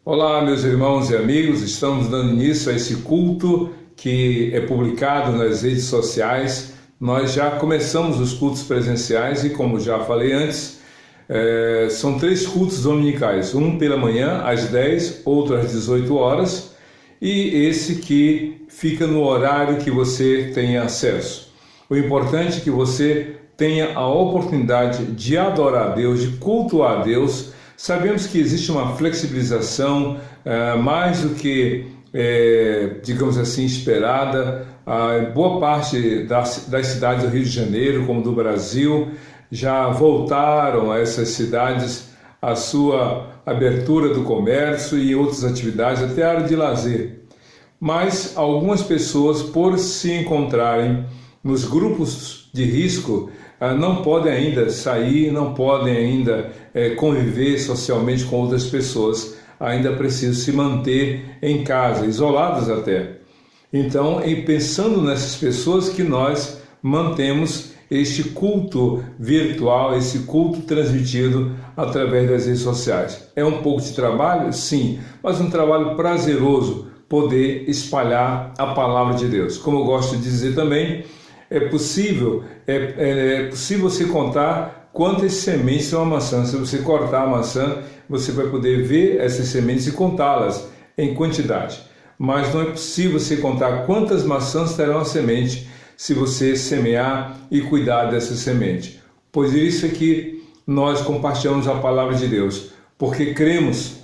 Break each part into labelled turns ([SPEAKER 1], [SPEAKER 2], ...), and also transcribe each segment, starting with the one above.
[SPEAKER 1] Olá, meus irmãos e amigos, estamos dando início a esse culto que é publicado nas redes sociais. Nós já começamos os cultos presenciais e, como já falei antes, são 3 cultos dominicais, um pela manhã às 10, outro às 18 horas e esse que fica no horário que você tem acesso. O importante é que você tenha a oportunidade de adorar a Deus, de cultuar a Deus. Sabemos que existe uma flexibilização mais do que, digamos assim, esperada. Boa parte das cidades do Rio de Janeiro, como do Brasil, já voltaram a essas cidades a sua abertura do comércio e outras atividades, até a área de lazer. Mas algumas pessoas, por se encontrarem nos grupos de risco, não podem ainda sair, não podem ainda conviver socialmente com outras pessoas, ainda precisam se manter em casa, isoladas até. Então, pensando nessas pessoas que nós mantemos este culto virtual, esse culto transmitido através das redes sociais. É um pouco de trabalho? Sim, mas um trabalho prazeroso poder espalhar a palavra de Deus. Como eu gosto de dizer também, é possível você contar quantas sementes são a maçã. Se você cortar a maçã, você vai poder ver essas sementes e contá-las em quantidade. Mas não é possível você contar quantas maçãs terão a semente se você semear e cuidar dessa semente. Pois isso é que nós compartilhamos a palavra de Deus, porque cremos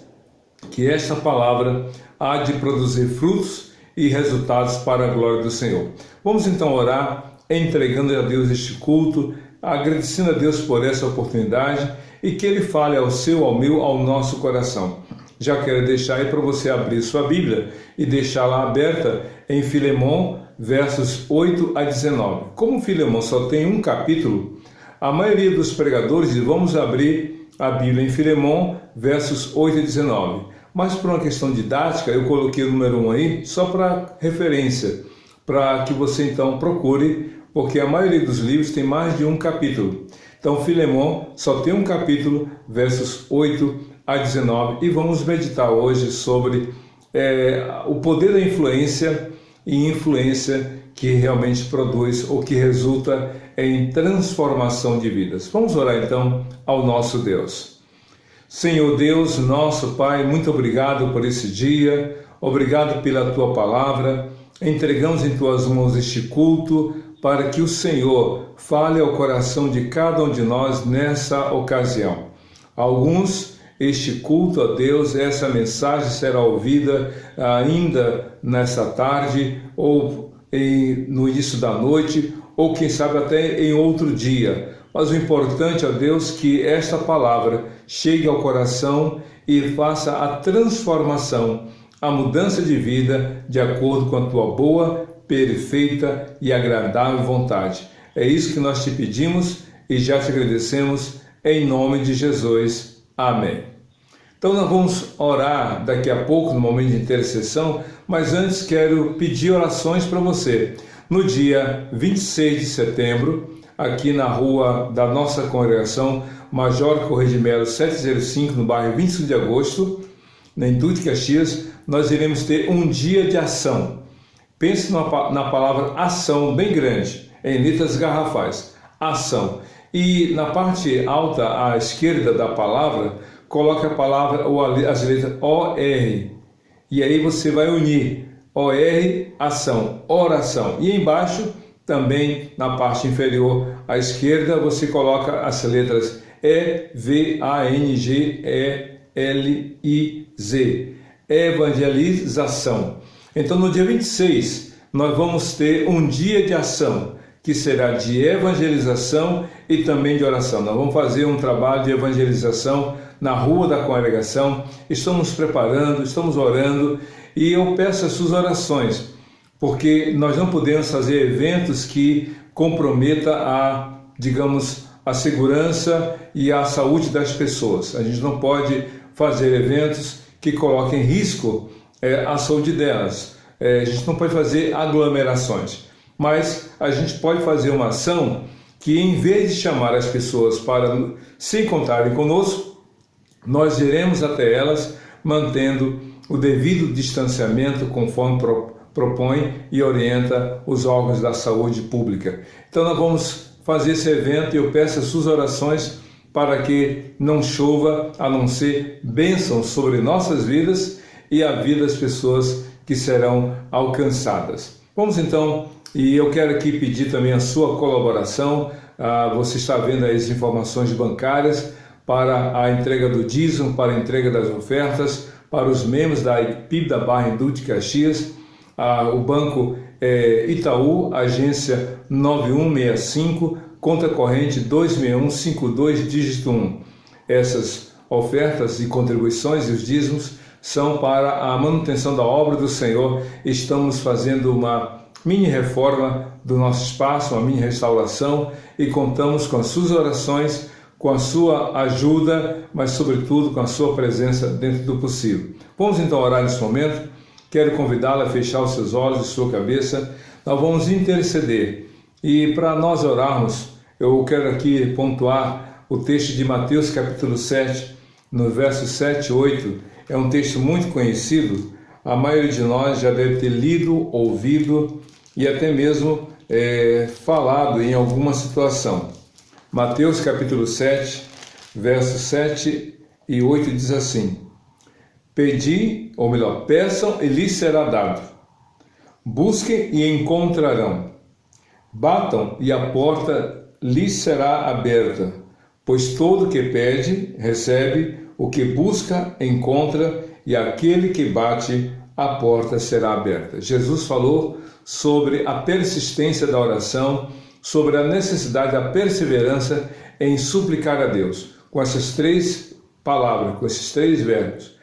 [SPEAKER 1] que esta palavra há de produzir frutos e resultados para a glória do Senhor. Vamos então orar, entregando a Deus este culto, agradecendo a Deus por essa oportunidade e que Ele fale ao seu, ao meu, ao nosso coração. Já quero deixar aí para você abrir sua Bíblia e deixá-la aberta em Filemão, versos 8 a 19. Como Filemão só tem um capítulo, a maioria dos pregadores diz: vamos abrir a Bíblia em Filemão, versos 8 a 19. Mas por uma questão didática, eu coloquei o número 1 aí, só para referência, para que você então procure, porque a maioria dos livros tem mais de um capítulo. Então, Filemão só tem um capítulo, versos 8 a 19, e vamos meditar hoje sobre o poder da influência e influência que realmente produz ou que resulta em transformação de vidas. Vamos orar então ao nosso Deus. Senhor Deus, nosso Pai, muito obrigado por esse dia, obrigado pela Tua palavra. Entregamos em Tuas mãos este culto para que o Senhor fale ao coração de cada um de nós nessa ocasião. Alguns, este culto a Deus, essa mensagem será ouvida ainda nessa tarde, ou no início da noite, ou quem sabe até em outro dia. Mas o importante, ó Deus, que esta palavra chegue ao coração e faça a transformação, a mudança de vida de acordo com a Tua boa, perfeita e agradável vontade. É isso que nós te pedimos e já te agradecemos em nome de Jesus. Amém. Então nós vamos orar daqui a pouco no momento de intercessão, mas antes quero pedir orações para você. No dia 26 de setembro, aqui na rua da nossa congregação, Major Correia de Melo 705, no bairro 25 de Agosto, em Duque Caxias, nós iremos ter um dia de ação. Pense na palavra ação bem grande, em letras garrafais, ação. E na parte alta à esquerda da palavra, coloque a palavra ou as letras OR. E aí você vai unir OR, ação, oração. E embaixo, também na parte inferior à esquerda, você coloca as letras EVANGELIZ, evangelização. Então, no dia 26, nós vamos ter um dia de ação, que será de evangelização e também de oração. Nós vamos fazer um trabalho de evangelização na rua da congregação. Estamos preparando, estamos orando, e eu peço as suas orações, porque nós não podemos fazer eventos que comprometam a segurança e a saúde das pessoas. A gente não pode fazer eventos que coloquem em risco a saúde delas. A gente não pode fazer aglomerações, mas a gente pode fazer uma ação que, em vez de chamar as pessoas para se encontrarem conosco, nós iremos até elas, mantendo o devido distanciamento conforme propõe e orienta os órgãos da saúde pública. Então nós vamos fazer esse evento e eu peço as suas orações para que não chova, a não ser bênçãos sobre nossas vidas e a vida das pessoas que serão alcançadas. Vamos então, e eu quero aqui pedir também a sua colaboração. Você está vendo aí as informações bancárias para a entrega do dízimo, para a entrega das ofertas, para os membros da PIB da Barra em Duque de Caxias. O banco Itaú, agência 9165, conta corrente 26152, dígito 1. Essas ofertas e contribuições e os dízimos são para a manutenção da obra do Senhor. Estamos fazendo uma mini reforma do nosso espaço, uma mini restauração, e contamos com as suas orações, com a sua ajuda, mas sobretudo com a sua presença dentro do possível. Vamos então orar nesse momento. Quero convidá-la a fechar os seus olhos e sua cabeça. Nós vamos interceder. E para nós orarmos, eu quero aqui pontuar o texto de Mateus capítulo 7, no verso 7 e 8. É um texto muito conhecido. A maioria de nós já deve ter lido, ouvido e até mesmo falado em alguma situação. Mateus capítulo 7, versos 7 e 8 diz assim: Pedi, ou melhor, peçam e lhes será dado. Busquem e encontrarão. Batam e a porta lhes será aberta. Pois todo que pede, recebe, o que busca, encontra, e aquele que bate, a porta será aberta. Jesus falou sobre a persistência da oração, sobre a necessidade da perseverança em suplicar a Deus. Com essas três palavras, com esses três verbos: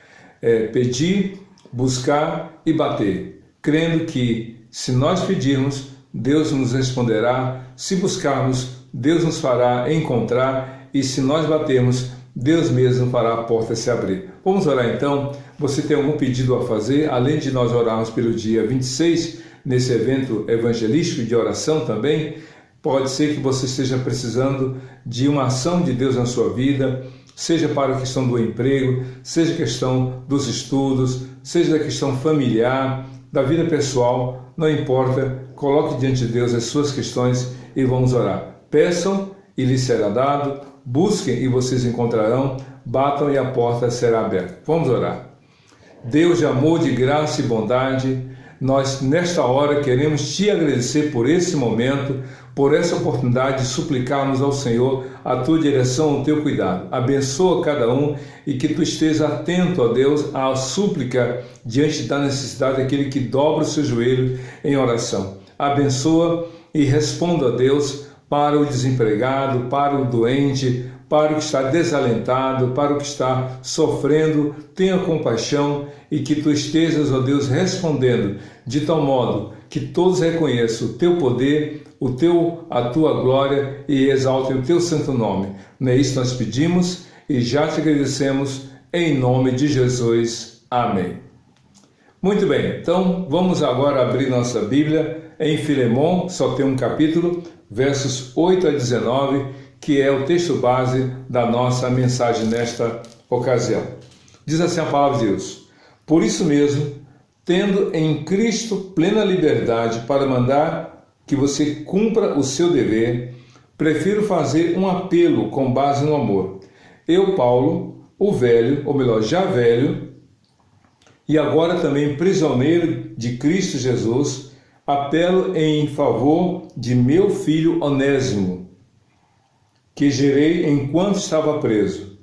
[SPEAKER 1] pedir, buscar e bater. Crendo que se nós pedirmos, Deus nos responderá. Se buscarmos, Deus nos fará encontrar. E se nós batermos, Deus mesmo fará a porta se abrir. Vamos orar então. Você tem algum pedido a fazer? Além de nós orarmos pelo dia 26, nesse evento evangelístico de oração também, pode ser que você esteja precisando de uma ação de Deus na sua vida, seja para a questão do emprego, seja a questão dos estudos, seja a questão familiar, da vida pessoal, não importa, coloque diante de Deus as suas questões e vamos orar. Peçam e lhes será dado, busquem e vocês encontrarão, batam e a porta será aberta. Vamos orar. Deus de amor, de graça e bondade, nós nesta hora queremos te agradecer por esse momento, por essa oportunidade de suplicarmos ao Senhor a tua direção, o teu cuidado. Abençoa cada um e que tu esteja atento, ó Deus, à súplica diante da necessidade daquele que dobra o seu joelho em oração. Abençoa e responda, a Deus, para o desempregado, para o doente, para o que está desalentado, para o que está sofrendo. Tenha compaixão e que tu estejas, ó Deus, respondendo de tal modo que todos reconheçam o teu poder, a tua glória e exaltem o teu santo nome. Não é isso que nós pedimos e já te agradecemos em nome de Jesus. Amém. Muito bem, então vamos agora abrir nossa Bíblia em Filemão, só tem um capítulo, versos 8 a 19, que é o texto base da nossa mensagem nesta ocasião. Diz assim a palavra de Deus: Por isso mesmo, tendo em Cristo plena liberdade para mandar que você cumpra o seu dever, prefiro fazer um apelo com base no amor. Eu, Paulo, o velho, ou melhor, já velho, e agora também prisioneiro de Cristo Jesus, apelo em favor de meu filho Onésimo, que gerei enquanto estava preso.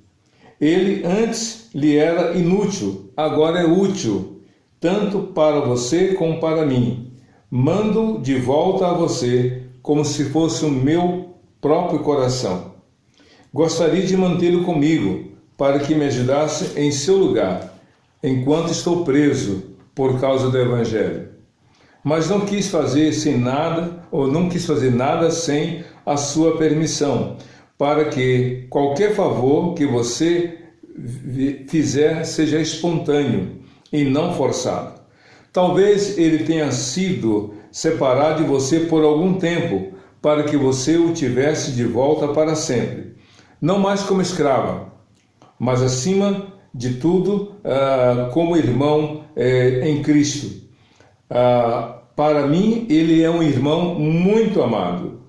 [SPEAKER 1] Ele antes lhe era inútil, agora é útil, tanto para você como para mim. Mando de volta a você, como se fosse o meu próprio coração. Gostaria de mantê-lo comigo, para que me ajudasse em seu lugar, enquanto estou preso por causa do Evangelho. Mas não quis fazer nada sem a sua permissão, para que qualquer favor que você fizer seja espontâneo e não forçado. Talvez ele tenha sido separado de você por algum tempo, para que você o tivesse de volta para sempre, não mais como escrava, mas acima de tudo como irmão em Cristo. Para mim, ele é um irmão muito amado.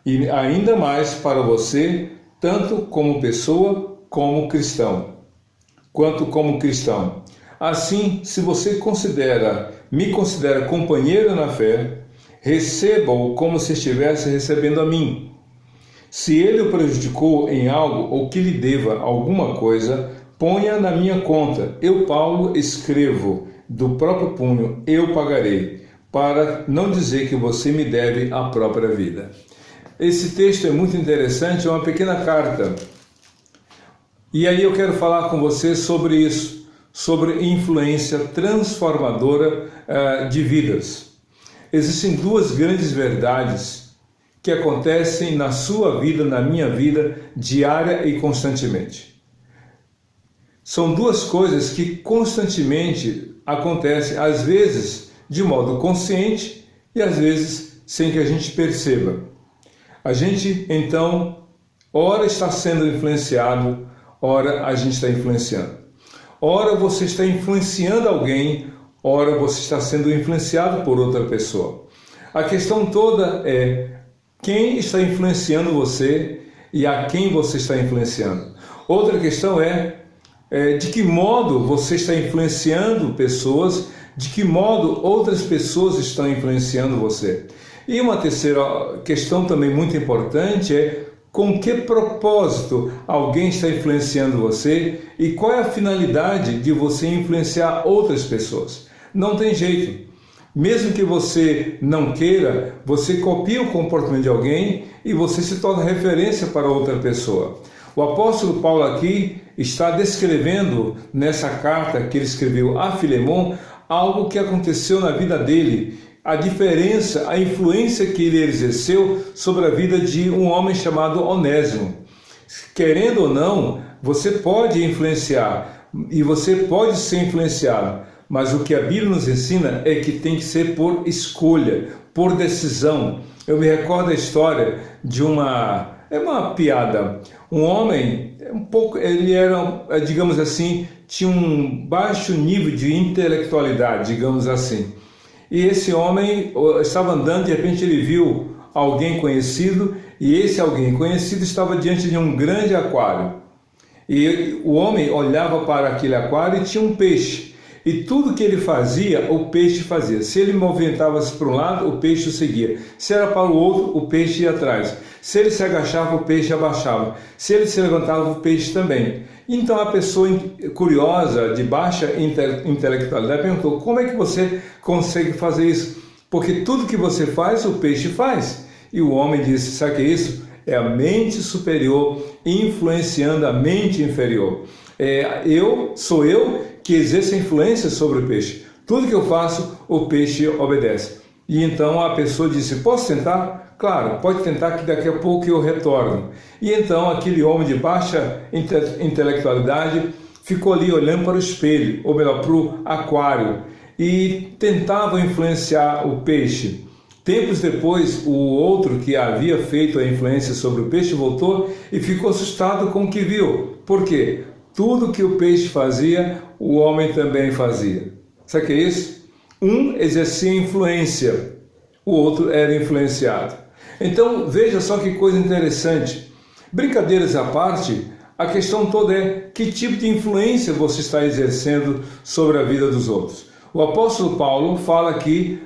[SPEAKER 1] E ainda mais para você, tanto como pessoa, como cristão. Quanto como cristão. Assim, se você me considera companheiro na fé, receba-o como se estivesse recebendo a mim. Se ele o prejudicou em algo ou que lhe deva alguma coisa, ponha na minha conta. Eu, Paulo, escrevo do próprio punho, eu pagarei, para não dizer que você me deve a própria vida. Esse texto é muito interessante, é uma pequena carta. E aí eu quero falar com você sobre isso, sobre influência transformadora de vidas. Existem duas grandes verdades que acontecem na sua vida, na minha vida, diária e constantemente. São duas coisas que constantemente acontecem, às vezes de modo consciente e às vezes sem que a gente perceba. A gente, então, ora está sendo influenciado, ora a gente está influenciando. Ora você está influenciando alguém, ora você está sendo influenciado por outra pessoa. A questão toda é quem está influenciando você e a quem você está influenciando. Outra questão é de que modo você está influenciando pessoas, de que modo outras pessoas estão influenciando você. E uma terceira questão também muito importante é com que propósito alguém está influenciando você e qual é a finalidade de você influenciar outras pessoas. Não tem jeito. Mesmo que você não queira, você copia o comportamento de alguém e você se torna referência para outra pessoa. O apóstolo Paulo aqui está descrevendo nessa carta que ele escreveu a Filemon algo que aconteceu na vida dele, a diferença, a influência que ele exerceu sobre a vida de um homem chamado Onésimo. Querendo ou não, você pode influenciar e você pode ser influenciado, mas o que a Bíblia nos ensina é que tem que ser por escolha, por decisão. Eu me recordo a história de uma piada. Um homem, ele era, digamos assim, tinha um baixo nível de intelectualidade, digamos assim. E esse homem estava andando, de repente ele viu alguém conhecido, e esse alguém conhecido estava diante de um grande aquário. E o homem olhava para aquele aquário e tinha um peixe. E tudo que ele fazia, o peixe fazia. Se ele movimentava-se para um lado, o peixe o seguia. Se era para o outro, o peixe ia atrás. Se ele se agachava, o peixe abaixava. Se ele se levantava, o peixe também. Então a pessoa curiosa, de baixa intelectualidade, perguntou: como é que você consegue fazer isso? Porque tudo que você faz, o peixe faz. E o homem disse: sabe o que é isso? É a mente superior influenciando a mente inferior. Sou eu que exerço influência sobre o peixe. Tudo que eu faço, o peixe obedece. E então a pessoa disse: posso tentar? Claro, pode tentar que daqui a pouco eu retorno. E então aquele homem de baixa intelectualidade ficou ali olhando para o espelho, ou melhor, para o aquário, e tentava influenciar o peixe. Tempos depois, o outro que havia feito a influência sobre o peixe voltou e ficou assustado com o que viu. Por quê? Tudo que o peixe fazia, o homem também fazia. Sabe o que é isso? Um exercia influência, o outro era influenciado. Então, veja só que coisa interessante. Brincadeiras à parte, a questão toda é que tipo de influência você está exercendo sobre a vida dos outros. O apóstolo Paulo fala aqui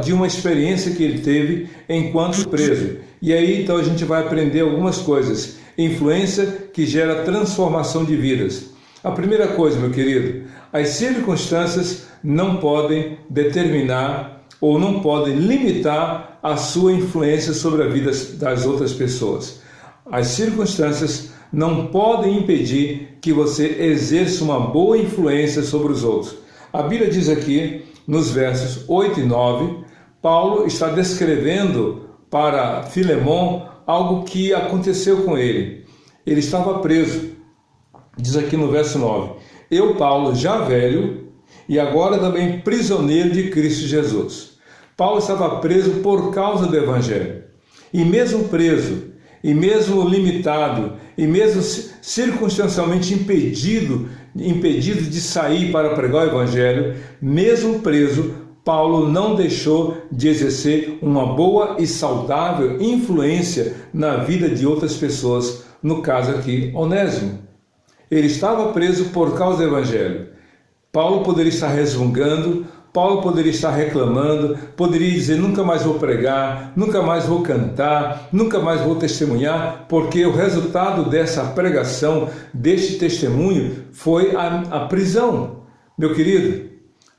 [SPEAKER 1] de uma experiência que ele teve enquanto preso. E aí, então, a gente vai aprender algumas coisas. Influência que gera transformação de vidas. A primeira coisa, meu querido, as circunstâncias não podem determinar ou não podem limitar a sua influência sobre a vida das outras pessoas. As circunstâncias não podem impedir que você exerça uma boa influência sobre os outros. A Bíblia diz aqui, nos versos 8 e 9, Paulo está descrevendo para Filemon algo que aconteceu com ele. Ele estava preso. Diz aqui no verso 9: eu, Paulo, já velho e agora também prisioneiro de Cristo Jesus. Paulo estava preso por causa do Evangelho. E mesmo preso, e mesmo limitado, e mesmo circunstancialmente impedido impedido de sair para pregar o Evangelho, mesmo preso, Paulo não deixou de exercer uma boa e saudável influência na vida de outras pessoas, no caso aqui, Onésimo. Ele estava preso por causa do Evangelho. Paulo poderia estar resmungando, Paulo poderia estar reclamando, poderia dizer: nunca mais vou pregar, nunca mais vou cantar, nunca mais vou testemunhar, porque o resultado dessa pregação, deste testemunho, foi a prisão. Meu querido,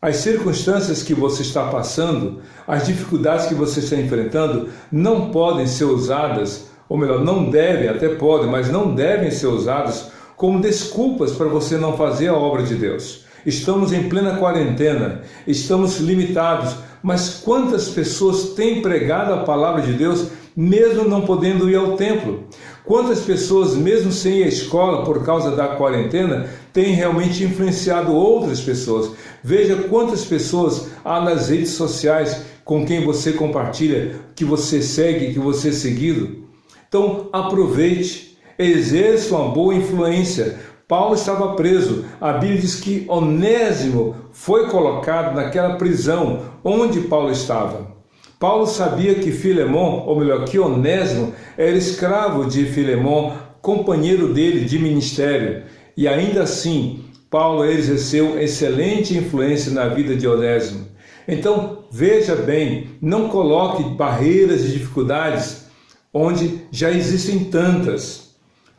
[SPEAKER 1] as circunstâncias que você está passando, as dificuldades que você está enfrentando, não podem ser usadas, ou melhor, não devem, até podem, mas não devem ser usadas como desculpas para você não fazer a obra de Deus. Estamos em plena quarentena, estamos limitados, mas quantas pessoas têm pregado a palavra de Deus mesmo não podendo ir ao templo? Quantas pessoas, mesmo sem ir à escola por causa da quarentena, têm realmente influenciado outras pessoas? Veja quantas pessoas há nas redes sociais com quem você compartilha, que você segue, que você é seguido. Então aproveite, exerça uma boa influência. Paulo estava preso. A Bíblia diz que Onésimo foi colocado naquela prisão onde Paulo estava. Paulo sabia que Filemon, ou melhor, que Onésimo era escravo de Filemon, companheiro dele de ministério. E ainda assim, Paulo exerceu excelente influência na vida de Onésimo. Então, veja bem, não coloque barreiras e dificuldades onde já existem tantas.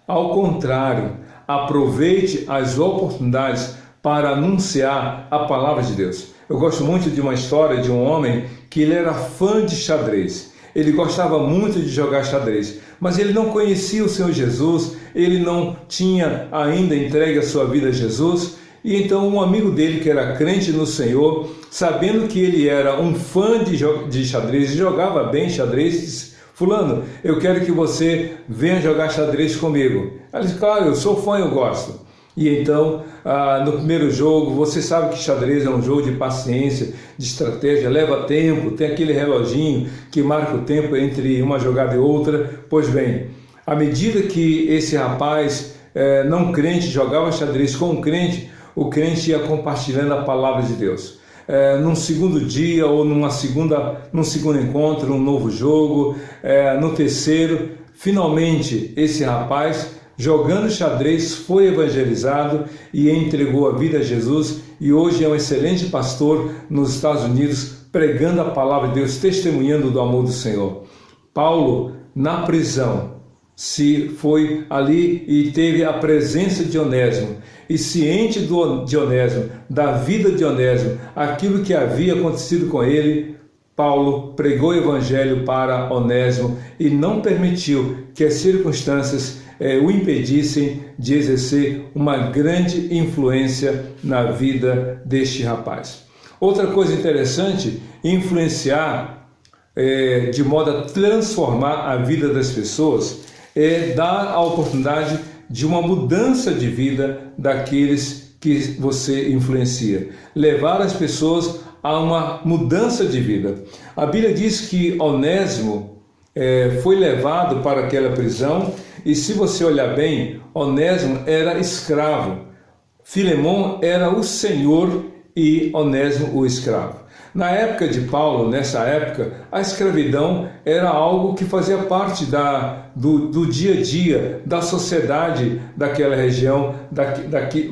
[SPEAKER 1] Ao contrário, aproveite as oportunidades para anunciar a palavra de Deus. Eu gosto muito de uma história de um homem que ele era fã de xadrez. Ele gostava muito de jogar xadrez, mas ele não conhecia o Senhor Jesus, ele não tinha ainda entregue a sua vida a Jesus. E então um amigo dele, que era crente no Senhor, sabendo que ele era um fã de xadrez e jogava bem xadrez, disse: Fulano, eu quero que você venha jogar xadrez comigo. Ele disse: claro, eu sou fã, eu gosto. E então, no primeiro jogo, você sabe que xadrez é um jogo de paciência, de estratégia, leva tempo, tem aquele reloginho que marca o tempo entre uma jogada e outra. Pois bem, à medida que esse rapaz não crente jogava xadrez com o crente ia compartilhando a palavra de Deus. Num segundo dia ou num segundo encontro, um novo jogo, no terceiro, finalmente esse rapaz, jogando xadrez, foi evangelizado e entregou a vida a Jesus, e hoje é um excelente pastor nos Estados Unidos, pregando a palavra de Deus, testemunhando do amor do Senhor. Paulo, na prisão, se foi ali e teve a presença de Onésimo, e ciente de Onésimo, da vida de Onésimo, aquilo que havia acontecido com ele, Paulo pregou o evangelho para Onésimo e não permitiu que as circunstâncias o impedissem de exercer uma grande influência na vida deste rapaz. Outra coisa interessante, influenciar de modo a transformar a vida das pessoas, é dar a oportunidade de uma mudança de vida daqueles que você influencia. Levar as pessoas a uma mudança de vida. A Bíblia diz que Onésimo foi levado para aquela prisão, e se você olhar bem, Onésimo era escravo. Filemon era o senhor e Onésimo o escravo. Na época de Paulo, nessa época, a escravidão era algo que fazia parte do dia a dia, da sociedade daquela região,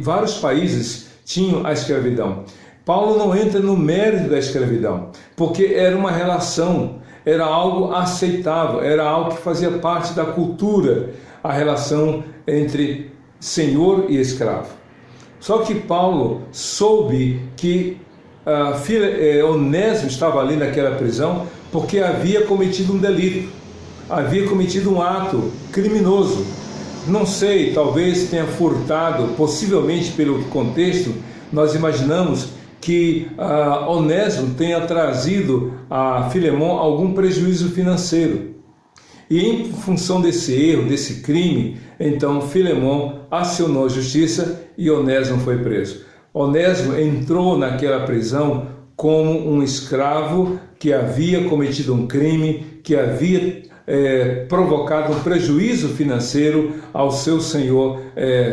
[SPEAKER 1] vários países tinham a escravidão. Paulo não entra no mérito da escravidão, porque era uma relação, era algo aceitável, era algo que fazia parte da cultura, a relação entre senhor e escravo. Só que Paulo soube que Onésimo estava ali naquela prisão porque havia cometido um delito, havia cometido um ato criminoso. Não sei, talvez tenha furtado, possivelmente pelo contexto, nós imaginamos que Onésimo tenha trazido a Filemon algum prejuízo financeiro. E em função desse erro, desse crime, então Filemon acionou a justiça e Onésimo foi preso. Onésimo entrou naquela prisão como um escravo que havia cometido um crime, que havia provocado um prejuízo financeiro ao seu senhor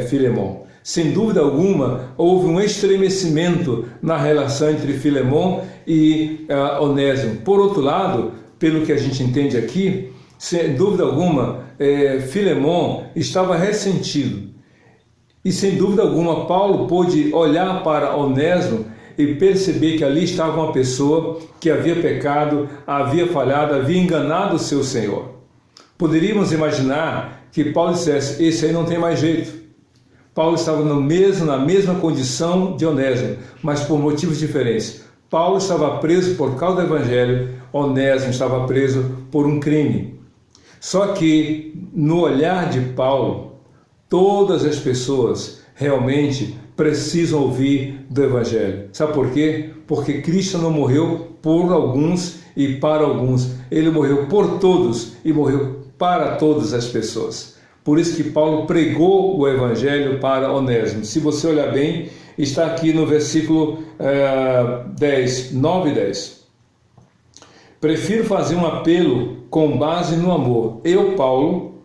[SPEAKER 1] Filemon. Sem dúvida alguma, houve um estremecimento na relação entre Filemon e Onésimo. Por outro lado, pelo que a gente entende aqui, sem dúvida alguma, Filemon estava ressentido. E sem dúvida alguma, Paulo pôde olhar para Onésimo e perceber que ali estava uma pessoa que havia pecado, havia falhado, havia enganado o seu Senhor. Poderíamos imaginar que Paulo dissesse: esse aí não tem mais jeito. Paulo estava na mesma condição de Onésimo, mas por motivos diferentes. Paulo estava preso por causa do Evangelho, Onésimo estava preso por um crime. Só que no olhar de Paulo, todas as pessoas realmente precisam ouvir do Evangelho. Sabe por quê? Porque Cristo não morreu por alguns e para alguns. Ele morreu por todos e morreu para todas as pessoas. Por isso que Paulo pregou o Evangelho para Onésimo. Se você olhar bem, está aqui no versículo 9 e 10. Prefiro fazer um apelo com base no amor. Eu, Paulo,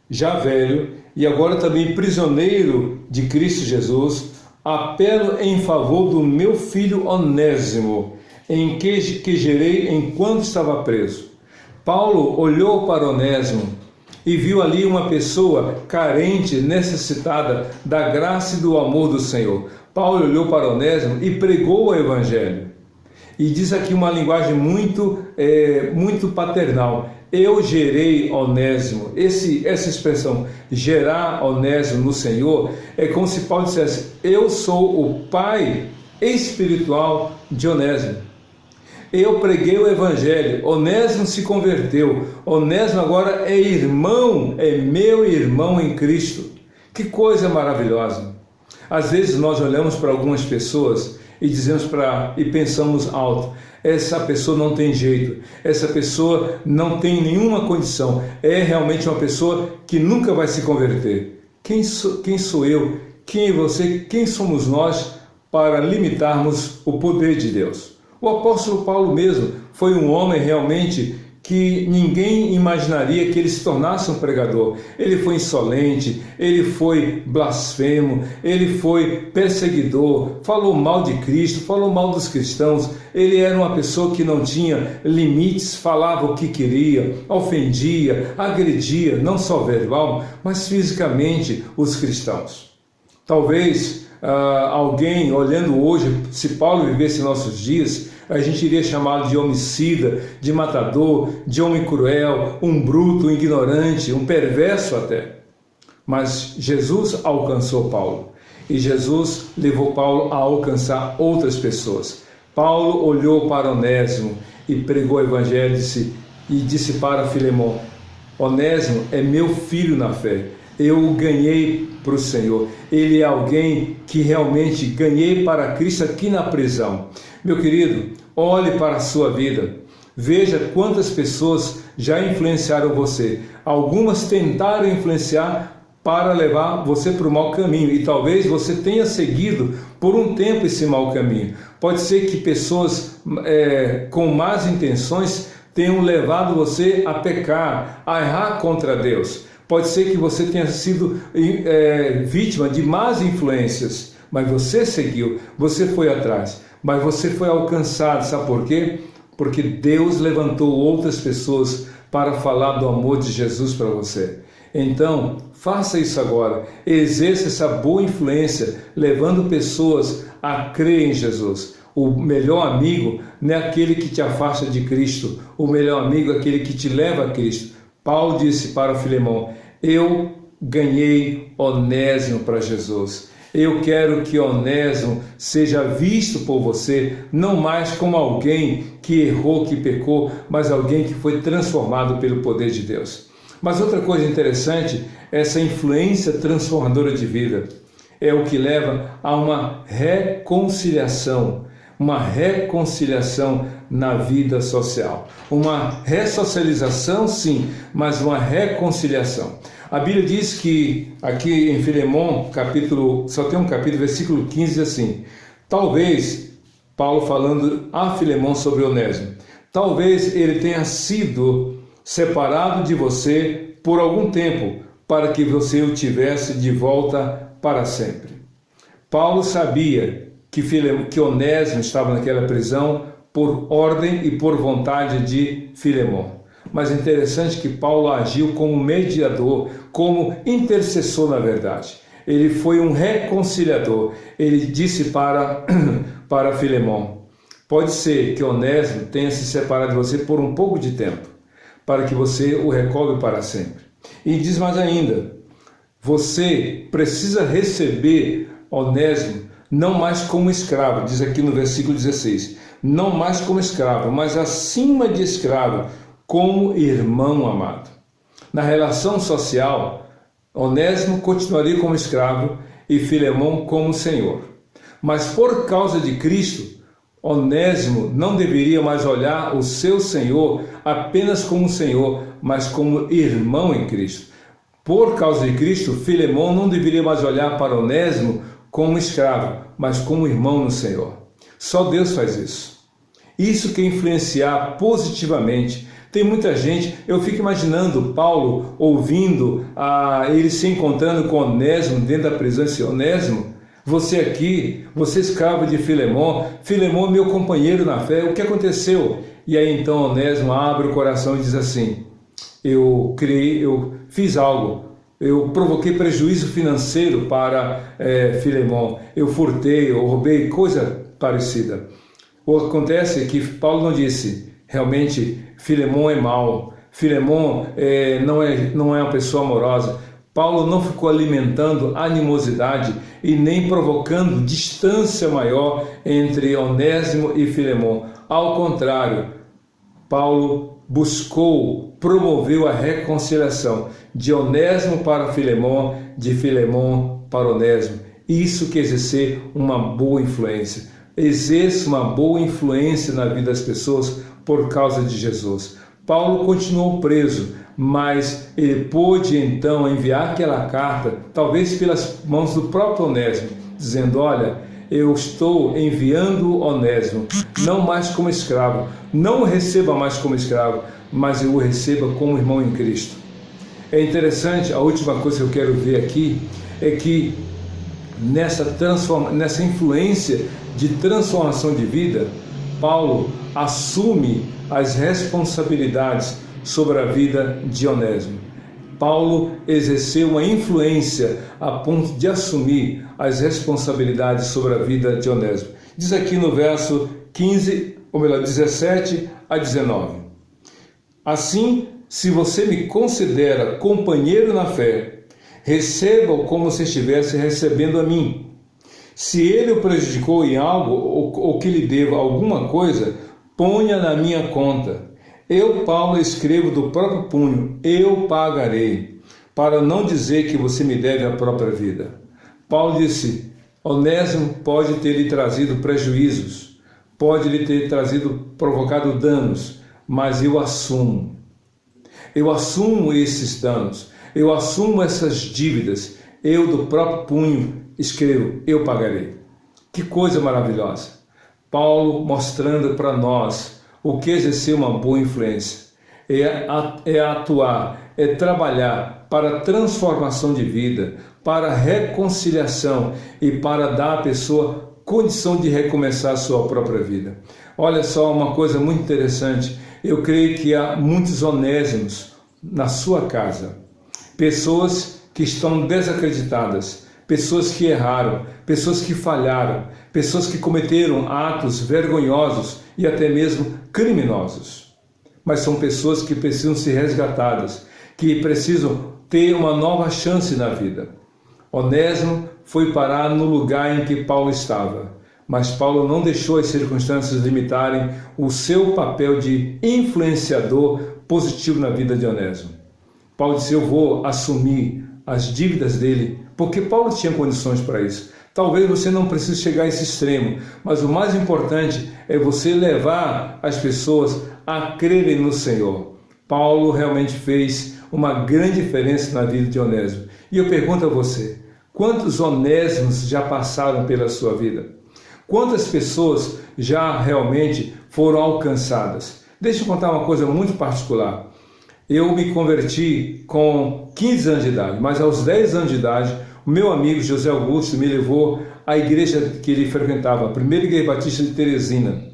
[SPEAKER 1] já velho e agora também prisioneiro de Cristo Jesus, apelo em favor do meu filho Onésimo, em que gerei enquanto estava preso. Paulo olhou para Onésimo e viu ali uma pessoa carente, necessitada da graça e do amor do Senhor. Paulo olhou para Onésimo e pregou o Evangelho. E diz aqui uma linguagem muito paternal. Eu gerei Onésimo. Essa expressão, gerar Onésimo no Senhor, é como se Paulo dissesse: eu sou o pai espiritual de Onésimo. Eu preguei o Evangelho, Onésimo se converteu, Onésimo agora é irmão, é meu irmão em Cristo. Que coisa maravilhosa! Às vezes nós olhamos para algumas pessoas e e pensamos alto: essa pessoa não tem jeito, essa pessoa não tem nenhuma condição, é realmente uma pessoa que nunca vai se converter. Quem sou eu? Quem é você? Quem somos nós para limitarmos o poder de Deus? O apóstolo Paulo mesmo foi um homem realmente que ninguém imaginaria que ele se tornasse um pregador. Ele foi insolente, ele foi blasfemo, ele foi perseguidor, falou mal de Cristo, falou mal dos cristãos. Ele era uma pessoa que não tinha limites, falava o que queria, ofendia, agredia, não só verbal, mas fisicamente os cristãos. Talvez alguém olhando hoje, se Paulo vivesse em nossos dias, a gente iria chamá-lo de homicida, de matador, de homem cruel, um bruto, um ignorante, um perverso até. Mas Jesus alcançou Paulo e Jesus levou Paulo a alcançar outras pessoas. Paulo olhou para Onésimo e pregou o Evangelho e disse para Filemon: Onésimo é meu filho na fé. Eu o ganhei para o Senhor. Ele é alguém que realmente ganhei para Cristo aqui na prisão. Meu querido, olhe para a sua vida. Veja quantas pessoas já influenciaram você. Algumas tentaram influenciar para levar você para o mau caminho. E talvez você tenha seguido por um tempo esse mau caminho. Pode ser que pessoas com más intenções tenham levado você a pecar, a errar contra Deus. Pode ser que você tenha sido vítima de más influências, mas você seguiu, você foi atrás, mas você foi alcançado. Sabe por quê? Porque Deus levantou outras pessoas para falar do amor de Jesus para você. Então, faça isso agora, exerça essa boa influência, levando pessoas a crer em Jesus. O melhor amigo não é aquele que te afasta de Cristo, o melhor amigo é aquele que te leva a Cristo. Paulo disse para Filemão: eu ganhei Onésimo para Jesus. Eu quero que Onésimo seja visto por você, não mais como alguém que errou, que pecou, mas alguém que foi transformado pelo poder de Deus. Mas outra coisa interessante, essa influência transformadora de vida, é o que leva a uma reconciliação na vida social. Uma ressocialização, sim, mas uma reconciliação. A Bíblia diz que, aqui em Filemão, só tem um capítulo, versículo 15, diz assim: talvez, Paulo falando a Filemão sobre Onésimo, talvez ele tenha sido separado de você por algum tempo, para que você o tivesse de volta para sempre. Paulo sabia que Onésimo estava naquela prisão por ordem e por vontade de Filemon. Mas é interessante que Paulo agiu como mediador, como intercessor, na verdade. Ele foi um reconciliador. Ele disse para Filemon: pode ser que Onésimo tenha se separado de você por um pouco de tempo, para que você o recobre para sempre. E diz mais ainda: você precisa receber Onésimo não mais como escravo, diz aqui no versículo 16, não mais como escravo, mas acima de escravo, como irmão amado. Na relação social, Onésimo continuaria como escravo e Filemon como senhor. Mas por causa de Cristo, Onésimo não deveria mais olhar o seu senhor apenas como senhor, mas como irmão em Cristo. Por causa de Cristo, Filemon não deveria mais olhar para Onésimo como escravo, mas como irmão no Senhor. Só Deus faz isso. Isso que influenciar positivamente. Tem muita gente, eu fico imaginando Paulo ouvindo, ele se encontrando com Onésimo dentro da prisão, e disse: Onésimo, você aqui, você escravo de Filemon, Filemon meu companheiro na fé, o que aconteceu? E aí então Onésimo abre o coração e diz assim: eu fiz algo, eu provoquei prejuízo financeiro para Filemon, eu furtei, eu roubei, coisa parecida. O que acontece é que Paulo não disse, realmente Filemon é mau, Filemon não é uma pessoa amorosa. Paulo não ficou alimentando animosidade e nem provocando distância maior entre Onésimo e Filemon. Ao contrário, Paulo promoveu a reconciliação de Onésimo para Filemon, de Filemon para Onésimo. Isso que exercer uma boa influência. Exerce uma boa influência na vida das pessoas por causa de Jesus. Paulo continuou preso, mas ele pôde então enviar aquela carta, talvez pelas mãos do próprio Onésimo, dizendo: olha, eu estou enviando Onésimo, não mais como escravo, não o receba mais como escravo, mas eu o receba como irmão em Cristo. É interessante, a última coisa que eu quero ver aqui é que nessa influência de transformação de vida, Paulo assume as responsabilidades sobre a vida de Onésimo. Paulo exerceu uma influência a ponto de assumir as responsabilidades sobre a vida de Onésimo. Diz aqui no verso 17 a 19. Assim, se você me considera companheiro na fé, receba-o como se estivesse recebendo a mim. Se ele o prejudicou em algo ou que lhe deva alguma coisa, ponha na minha conta. Eu, Paulo, escrevo do próprio punho, eu pagarei, para não dizer que você me deve a própria vida. Paulo disse: Onésimo pode ter lhe trazido prejuízos, pode lhe ter provocado danos, mas eu assumo esses danos, eu assumo essas dívidas, eu do próprio punho escrevo, eu pagarei. Que coisa maravilhosa! Paulo mostrando para nós o que exercer uma boa influência, é atuar, é trabalhar para transformação de vida, para reconciliação e para dar à pessoa condição de recomeçar a sua própria vida. Olha só uma coisa muito interessante, eu creio que há muitos Onésimos na sua casa, pessoas que estão desacreditadas, pessoas que erraram, pessoas que falharam, pessoas que cometeram atos vergonhosos e até mesmo criminosos. Mas são pessoas que precisam ser resgatadas, que precisam ter uma nova chance na vida. Onésimo foi parar no lugar em que Paulo estava, mas Paulo não deixou as circunstâncias limitarem o seu papel de influenciador positivo na vida de Onésimo. Paulo disse: eu vou assumir as dívidas dele, porque Paulo tinha condições para isso. Talvez você não precise chegar a esse extremo, mas o mais importante é você levar as pessoas a crerem no Senhor. Paulo realmente fez uma grande diferença na vida de Onésimo. E eu pergunto a você, quantos Onésimos já passaram pela sua vida? Quantas pessoas já realmente foram alcançadas? Deixa eu contar uma coisa muito particular. Eu me converti com 15 anos de idade, mas aos 10 anos de idade, o meu amigo José Augusto me levou à igreja que ele frequentava, a Primeira Igreja Batista de Teresina.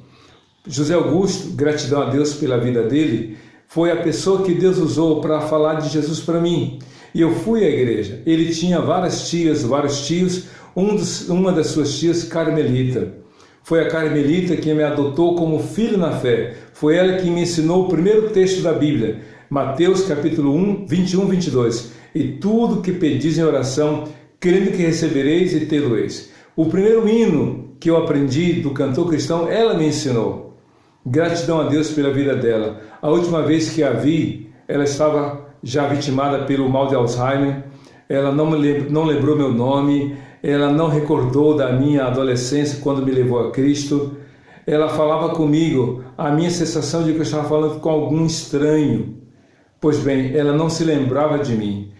[SPEAKER 1] José Augusto, gratidão a Deus pela vida dele, foi a pessoa que Deus usou para falar de Jesus para mim. E eu fui à igreja. Ele tinha várias tias, vários tios, uma das suas tias carmelita. Foi a carmelita que me adotou como filho na fé. Foi ela que me ensinou o primeiro texto da Bíblia, Mateus capítulo 1, 21, 22. E tudo que pedis em oração, crendo que recebereis e tê-lo-eis. O primeiro hino que eu aprendi do cantor cristão, ela me ensinou. Gratidão a Deus pela vida dela. A última vez que a vi, ela estava já vitimada pelo mal de Alzheimer. Ela não lembrou meu nome, ela não recordou da minha adolescência quando me levou a Cristo. Ela falava comigo, a minha sensação de que eu estava falando com algum estranho. Pois bem, ela não se lembrava de mim,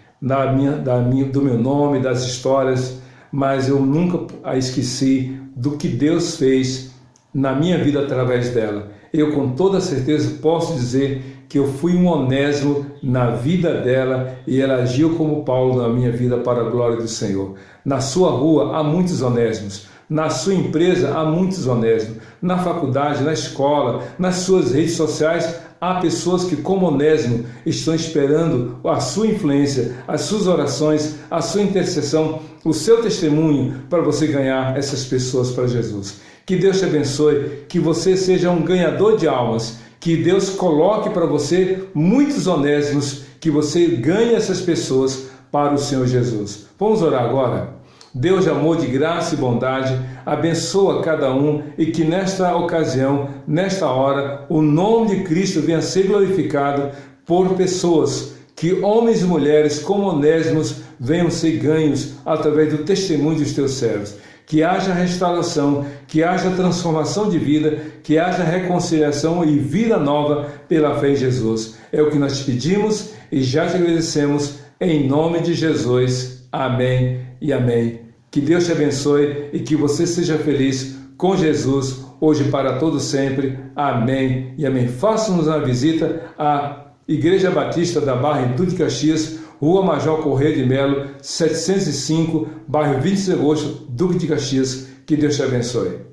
[SPEAKER 1] do meu nome, das histórias, mas eu nunca a esqueci do que Deus fez na minha vida através dela. Eu com toda certeza posso dizer que eu fui um Onésimo na vida dela e ela agiu como Paulo na minha vida para a glória do Senhor. Na sua rua há muitos Onésimos, na sua empresa há muitos Onésimos, na faculdade, na escola, nas suas redes sociais há pessoas que, como Onésimo, estão esperando a sua influência, as suas orações, a sua intercessão, o seu testemunho para você ganhar essas pessoas para Jesus. Que Deus te abençoe, que você seja um ganhador de almas, que Deus coloque para você muitos Onésimos, que você ganhe essas pessoas para o Senhor Jesus. Vamos orar agora? Deus de amor, de graça e bondade, abençoa cada um e que nesta ocasião, nesta hora, o nome de Cristo venha a ser glorificado por pessoas, que homens e mulheres como Onésimos venham ser ganhos através do testemunho dos teus servos. Que haja restauração, que haja transformação de vida, que haja reconciliação e vida nova pela fé em Jesus. É o que nós te pedimos e já te agradecemos em nome de Jesus. Amém e amém. Que Deus te abençoe e que você seja feliz com Jesus, hoje e para todo sempre. Amém e amém. Faça-nos uma visita à Igreja Batista da Barra em Duque de Caxias, Rua Major Correia de Melo, 705, bairro 20 de Agosto, Duque de Caxias. Que Deus te abençoe.